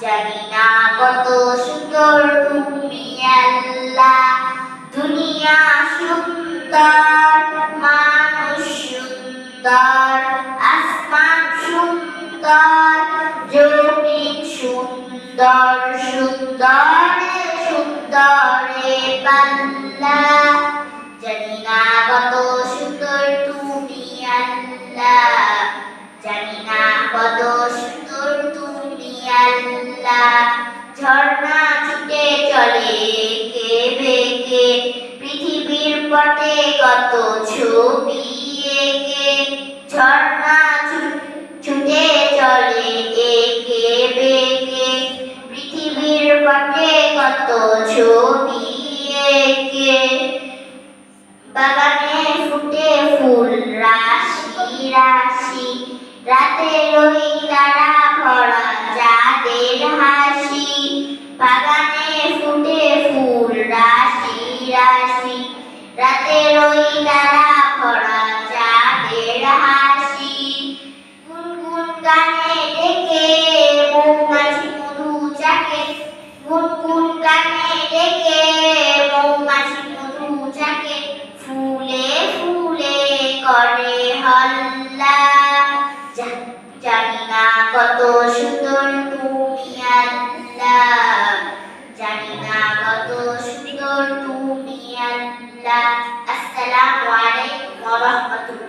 জানি না কত সুন্দর তুমি আল্লাহ। দুনিয়া সুন্দর, মানুষ সুন্দর, আসমান সুন্দর, জমিন সুন্দর, সুন্দরে সুন্দরে পাল্লা। জানি না কত সুন্দর তুমি আল্লাহ, জানি না কত সুন্দর তুমি আল্লাহ। ঝর্ণা ছুটে চলে এঁকে বেঁকে, পৃথিবীর পটে কত ছবি এঁকে। ঝর্ণা ছুটে চলে এঁকে বেঁকে, পৃথিবীর পটে কত ছবি এঁকে। বাগানে ফুটে ফুল রাশি রাশি, রাতের ওই তারা ভরা চাঁদের হাসি। বাগানে ফুটে ফুল রাশি রাশি, রাতের ওই তারা ভরা চাঁদের হাসি। গুনগুন গানে ডেকে মৌমাছি মধু চাকে, গুনগুন গানে ডেকে মৌমাছি মধু চাকে। ফুলে ফুলে করে হল্লা, জানি না কত সুন্দর তুমি আল্লাহ, জানি না কত সুন্দর তুমি আল্লাহ। আসসালামু আলাইকুম ওয়া রাহমাতুল্লাহ।